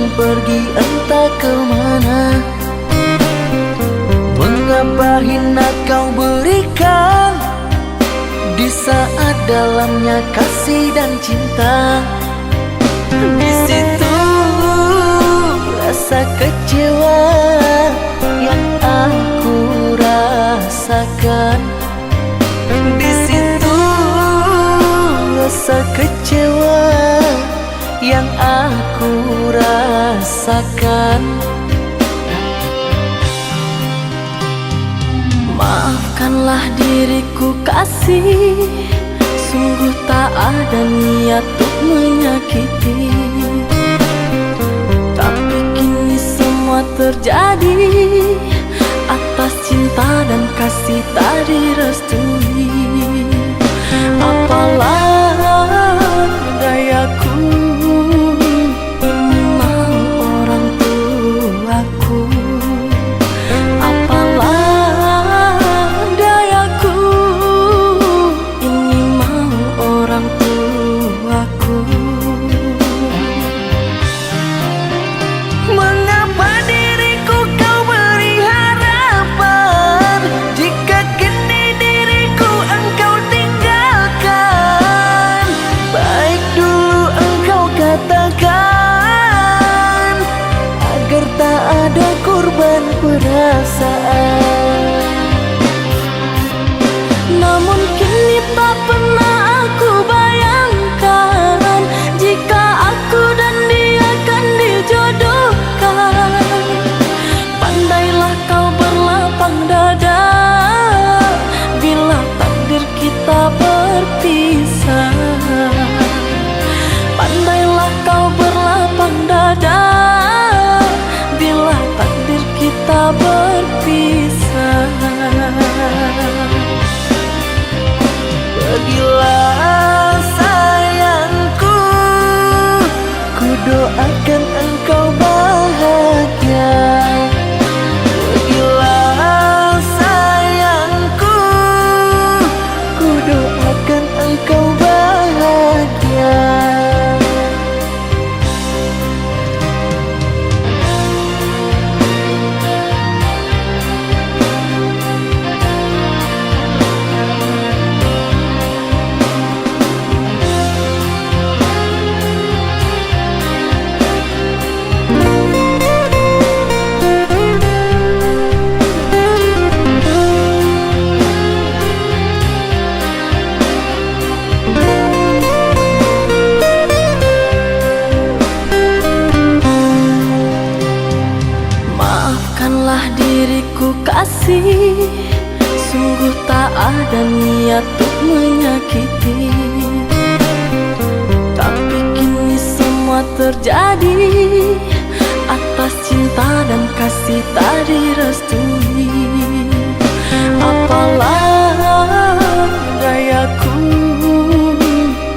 hilang pergi entah kemana. Mengapa hina kau berikan di saat dalamnya kasih dan cinta. Di situ rasa kecewa yang aku rasakan. Di situ rasa kecewa yang aku rasakan. Maafkanlah diriku kasih, sungguh tak ada niat untuk menyakiti. Tapi kini semua terjadi atas cinta dan kasih tak direstui. Apalah dayaku, ini mau orang tuaku. Apalah dayaku, ini mau orang tuaku. Mengapa diriku kau beri harapan jika kini diriku engkau tinggalkan? Baik dulu engkau katakan agar tak ada korban perasaan. Namun kini tak pernah aku bayangkan jika aku dan dia akan dijodohkan. Pandailah kau berlapang dada bila takdir kita berpisah. Pandailah kau berlapang dada bila takdir kita berpisah. Pergilah sayangku, ku doakan engkau bahagia. Pergilah sayangku, ku doakan engkau bahagia. Maafkanlah diriku kasih, sungguh tak ada niat untuk menyakiti. Tapi kini semua terjadi atas cinta dan kasih tak direstui. Apalah dayaku,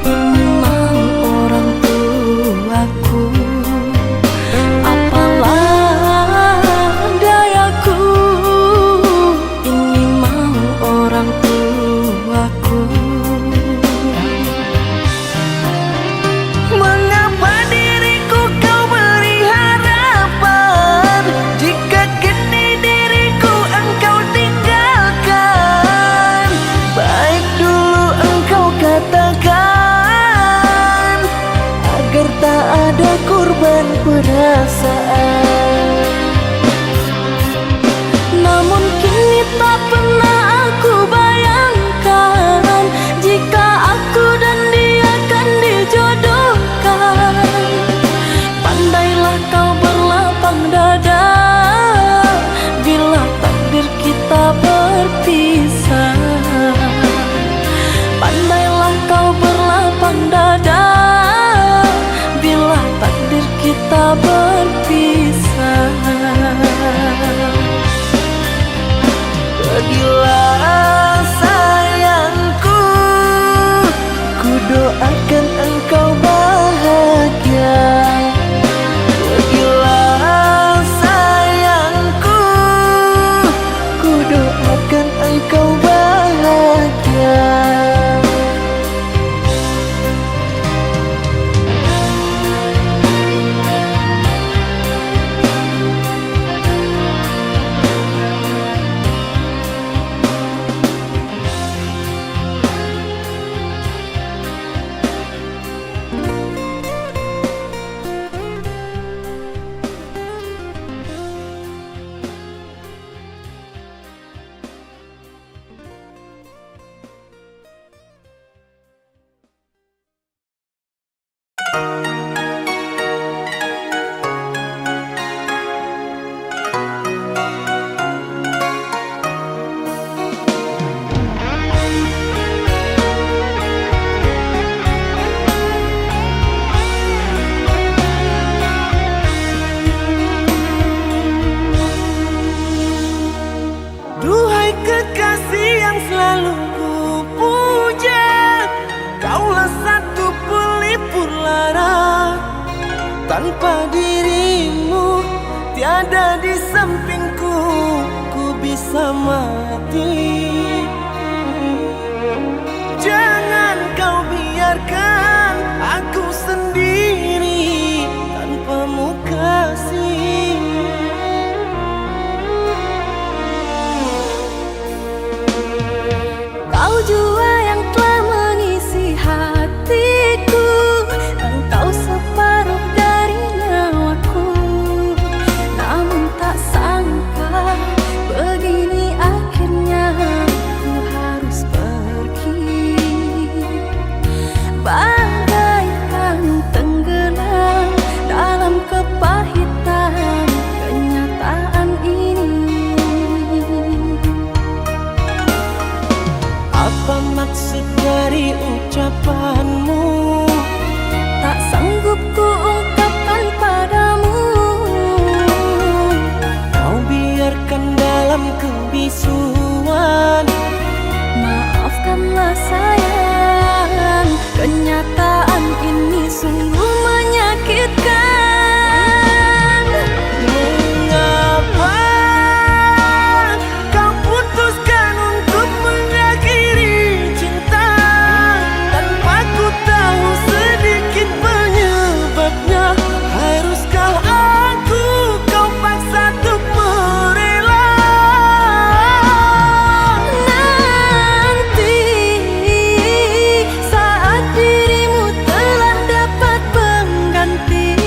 ini mau orang tuaku. Apalah dayaku, ini mau orang tuaku. Mengapa diriku kau beri harapan jika kini diriku engkau tinggalkan? Baik dulu engkau katakan agar tak ada korban perasaan. Namun kini tak pernah aku bayangkan jika aku dan dia akan dijodohkan. Pandailah kau berlapang dada bila takdir kita berpisah. Pandailah kau berlapang dada bila takdir kita berpisah. Pergilah sayangku, ku doakan engkau bahagia. Pergilah sayangku, ku doakan engkau bahagia. tanpa dirimu, tiada di sampingku, ku bisa mati. Jangan kau biarkan aku sendiri tanpamu kasih. Kau jua yang telah mengisi hatiku, engkau separuh dari nyawaku. Namun tak sangka begini akhirnya ku harus pergi. Bagaikan tenggelam dalam kepahitan kenyataan ini. Apa maksud dari ucapanmu? Tak sanggup ku ungkapkan padamu. Kau biarkan dalam kebisuan. Maafkanlah sayang, kenyataan ini sungguh menyakitkan. Mengapa kau putuskan untuk mengakhiri cinta tanpa ku tahu sedikit penyebabnya? Haruskah aku kau paksa untuk merela? Nanti saat dirimu telah dapat pengganti,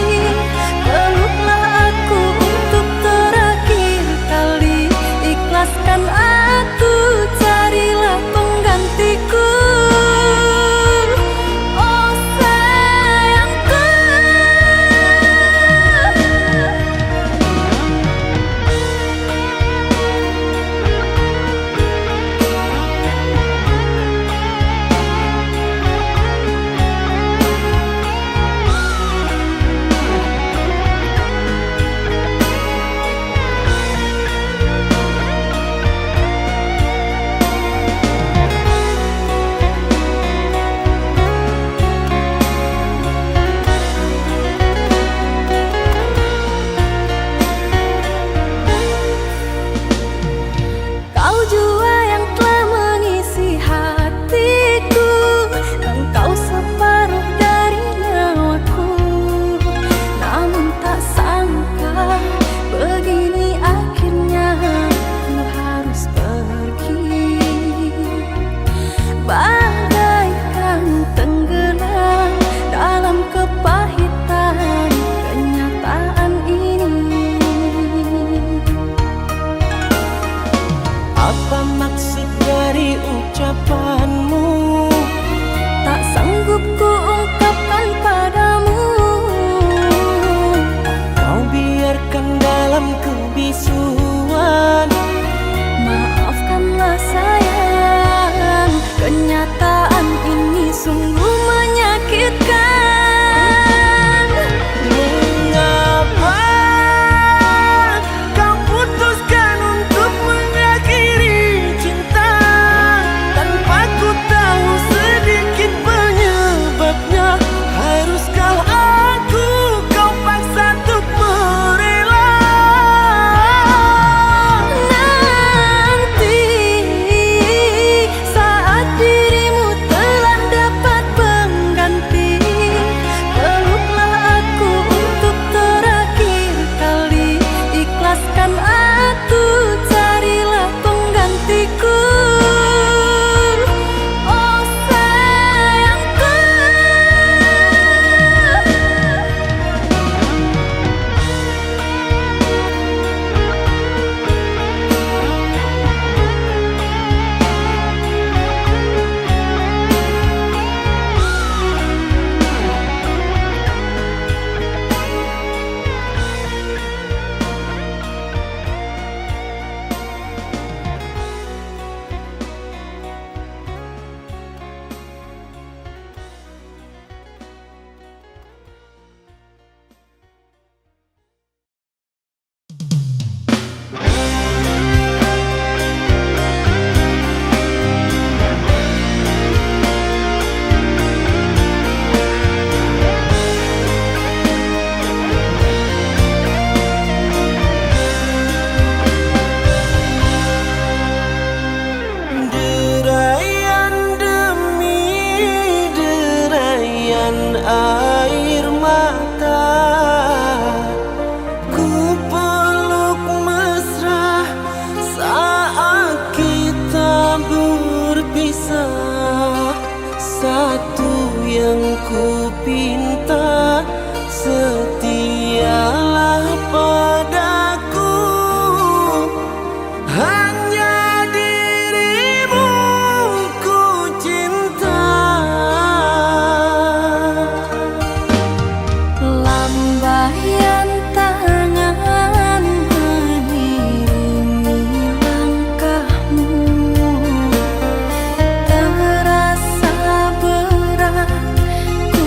yang ku pinta, setialah padaku. Hanya dirimu ku cinta. Lambaian tangan mengiringi langkahmu, terasa berat ku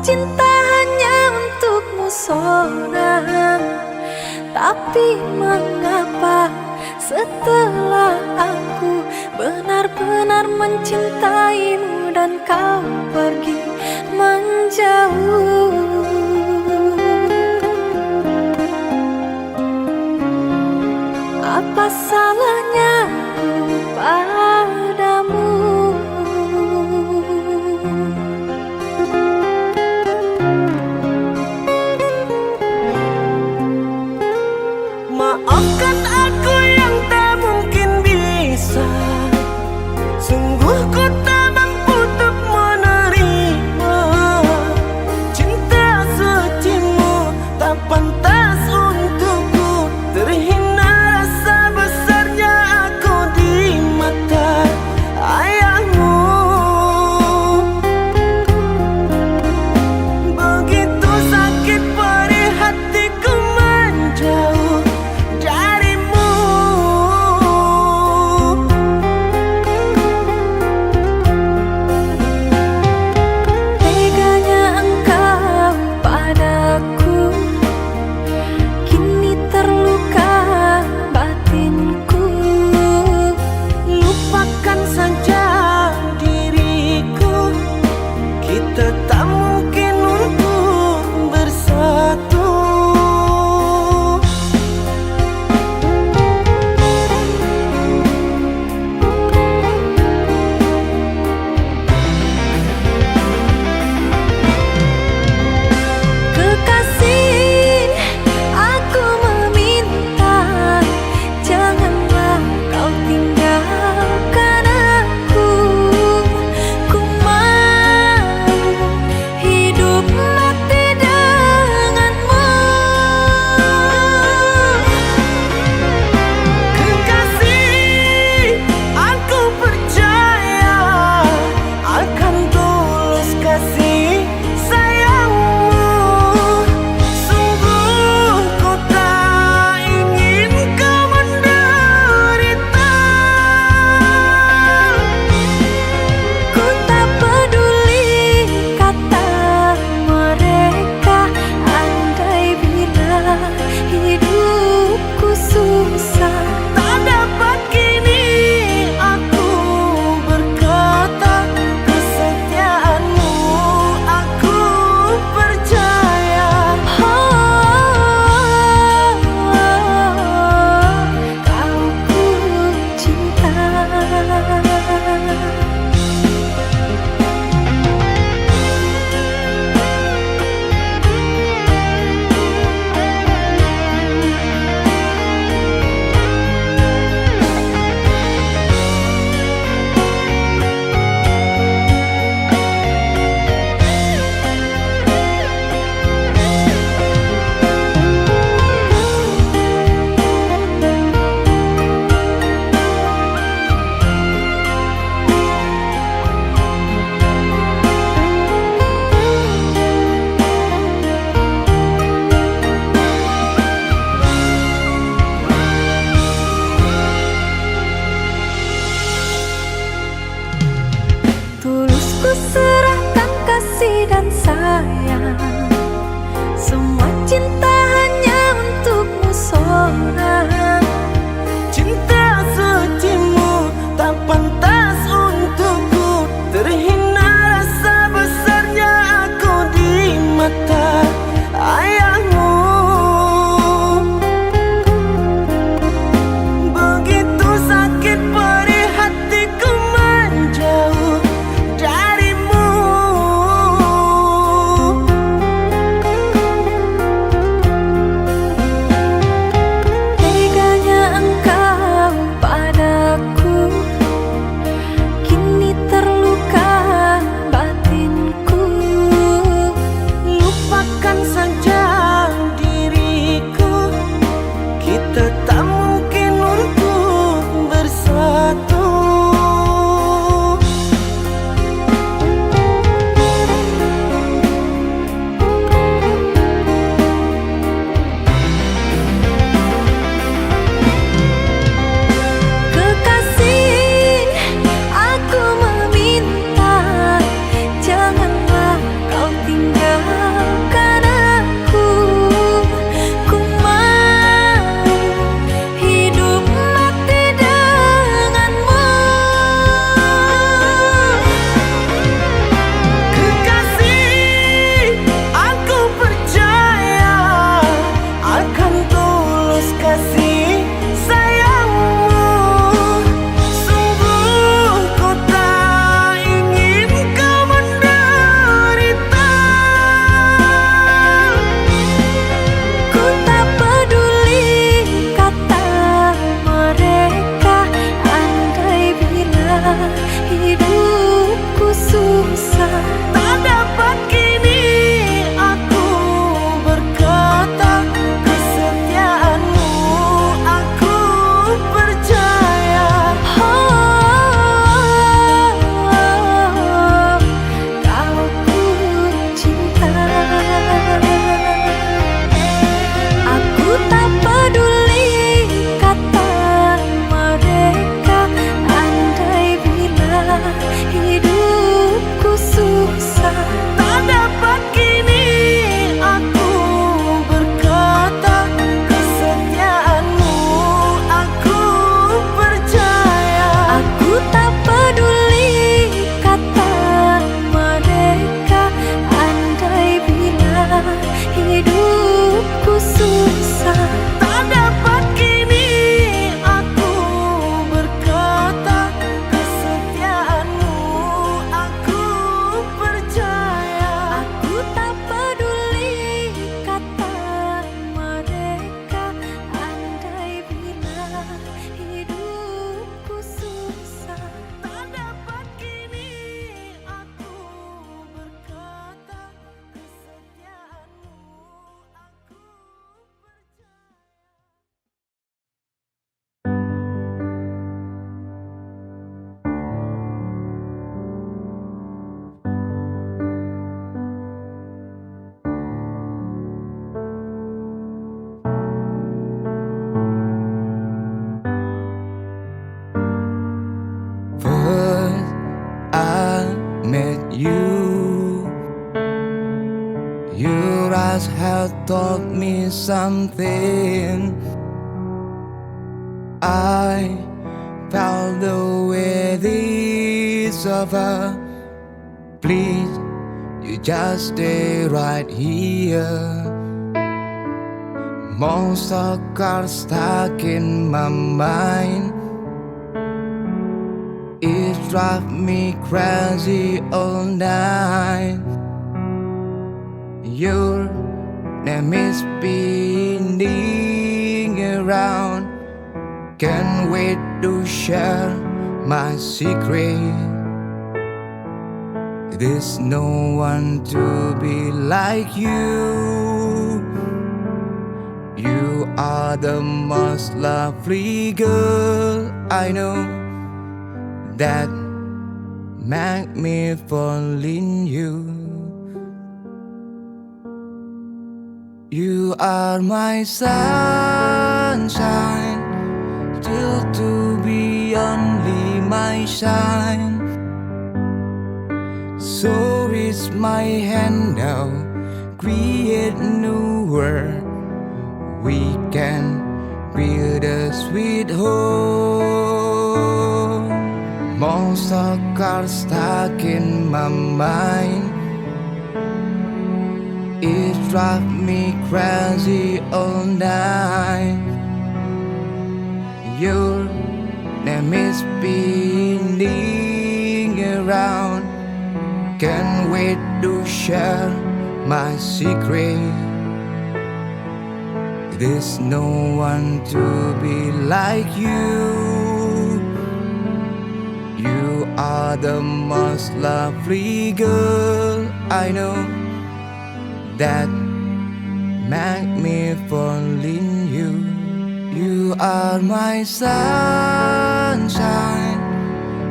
cinta hanya untukmu seorang. Tapi mengapa setelah aku benar-benar mencintaimu dan kau pergi menjauh? Apa salahnya aku padamu? Maafkan aku yang tak mungkin bisa. Sungguh ku tak mampu untuk menerima cinta sucimu, tak pantas untukku. Terhina rasa besarnya aku have taught me something. I felt the way this over. Please, you just stay right here. Monster cars stuck in my mind. It drives me crazy all night. Your name is spinning around. Can't wait to share my secret. There's no one to be like you. You are the most lovely girl I know, that make me fall in you. You are my sunshine, still to be only my shine. So is my hand now, create new world. We can build a sweet home. Monster cars stuck in my mind. It drives me crazy all night. Your name is spinning around. Can't wait to share my secret. There's no one to be like you. You are the most lovely girl I know, that make me fall in you. You are my sunshine,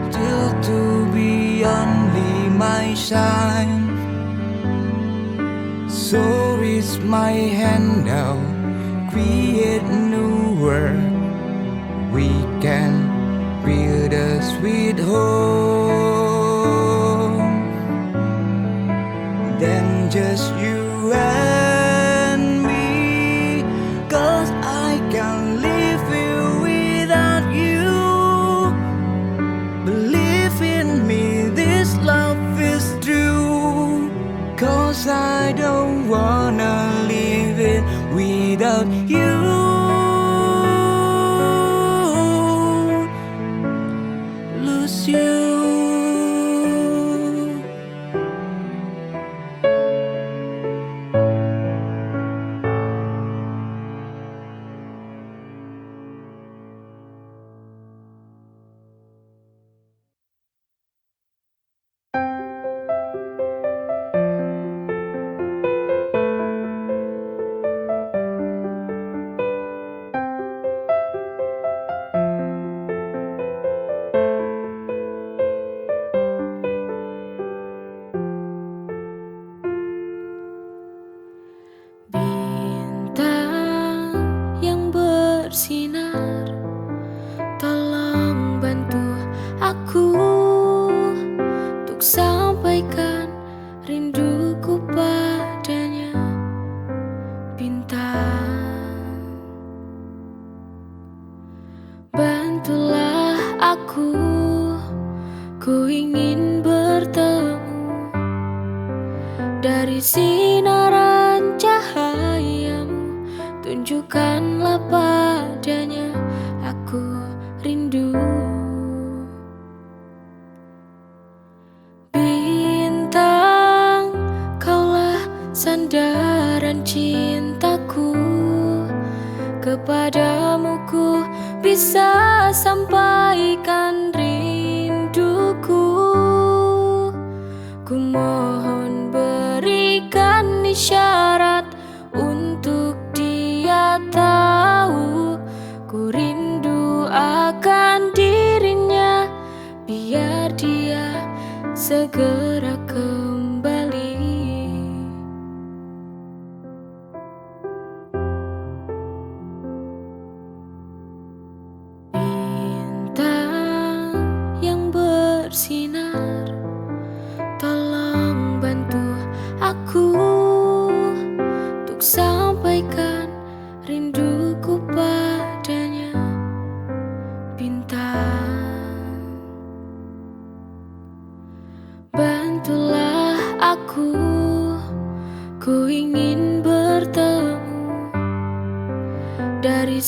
still to be only my shine. So is my hand now, create new world. We can build a sweet home. Then just you and me, 'cause I can't live here without you. Believe in me, this love is true, 'cause I don't wanna live it without you. Lose you. Bintang yang bersinar, tolong bantu aku untuk sampaikan rinduku padanya. Bintang, bantulah aku, ku ingin bertemu dari sinaran cahayamu. Tunjukkanlah padanya, aku rindu. Bintang, kaulah sandaran cintaku. Kepadamu ku bisa sampaikan rinduku. Ku mohon berikan isyarat untuk dia tahu ku rindu akan dirinya, biar dia segera kembali. Bintang yang bersinar, tolong bantu aku untuk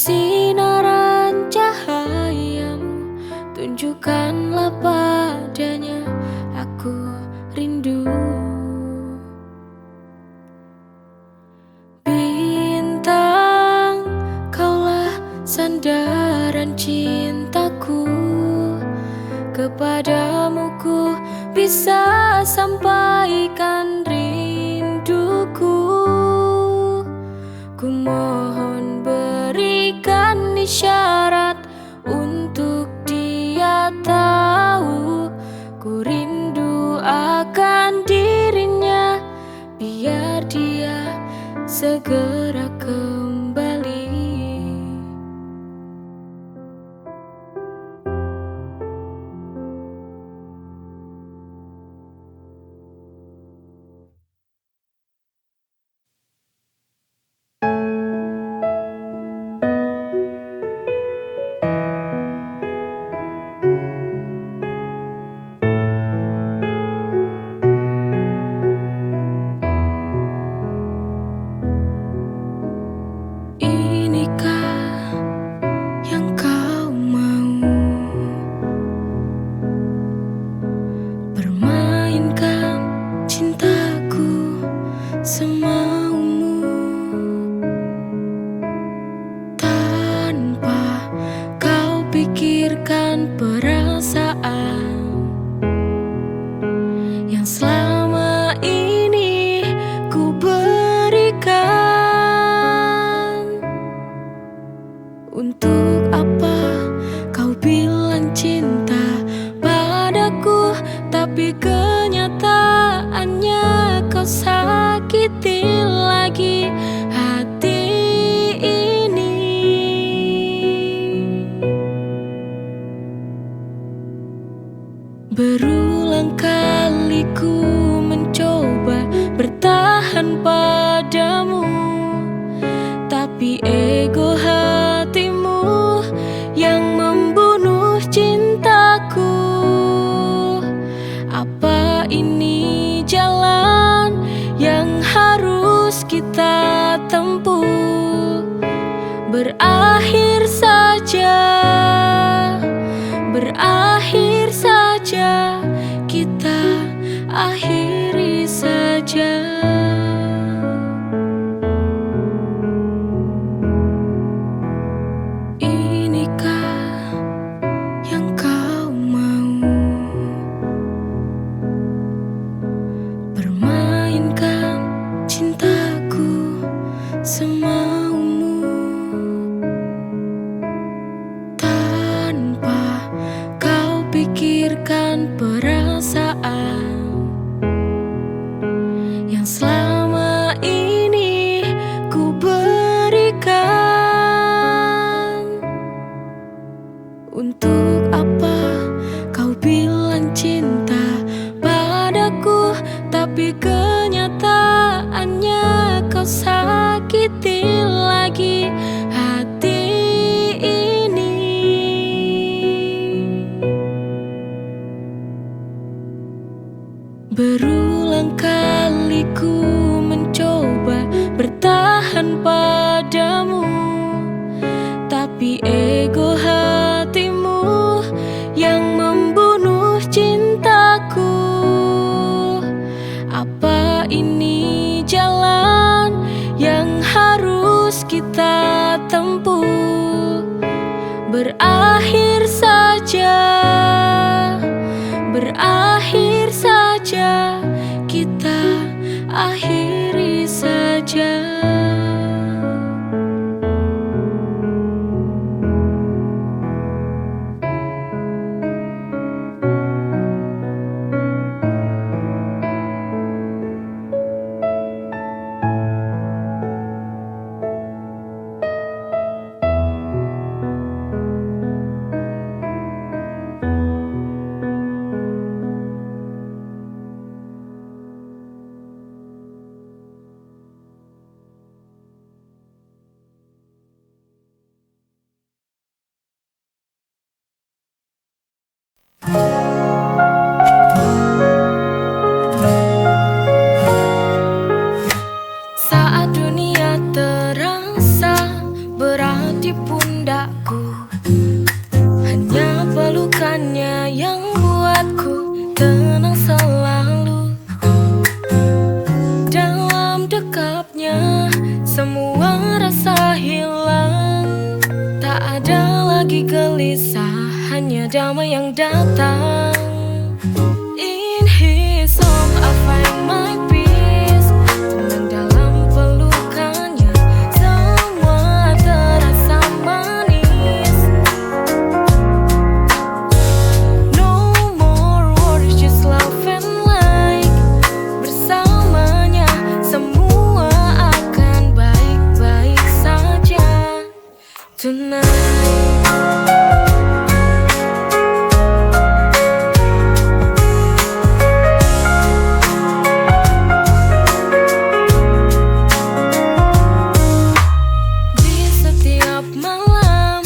sinaran cahayamu, tunjukkanlah padanya aku rindu. Bintang, kaulah sandaran cintaku, kepadamu ku bisa sampaikan rinduku. Ku mohon berikan isyarat untuk dia tahu ku rindu akan dirinya, biar dia segera kembali. Inikah yang kau mau, permainkan cintaku semaumu, tanpa kau pikirkan perasaan yang selama ini ku berikan. Untuk apa kau bilang cinta padaku, tapi kenyataannya kau sakiti lagi hati ini. Berulang kali ku mencoba bertahan padamu, tapi ego hatimu yang membunuh cintaku. Apa ini jalan yang harus kita tempuh? Berakhir saja, berakhir saja, kita akhiri saja. Inikah yang kau mau, permainkan cintaku semaumu, tanpa kau pikirkan perasaan yang selama ini ku berikan. Untuk apa kau bilang cinta padaku, tapi kenyataannya kau sakiti lagi hati ini. Berulang kali ku mencoba bertahan padamu, tapi ego hatimu yang membunuh cintaku. Apa ini jalan yang harus kita tempuh? Berakhir saja, berakhir saja, kita akhiri saja. lagi gelisah, hanya damai yang datang. In his song I find my peace. Tenang dalam pelukannya, semua terasa manis. No more worries, just love and light. Bersamanya semua akan baik-baik saja tonight. Malam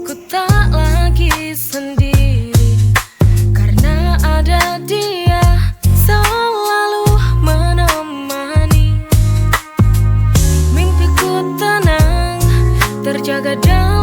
ku tak lagi sendiri, karena ada dia selalu menemani. Mimpiku tenang, terjaga damai.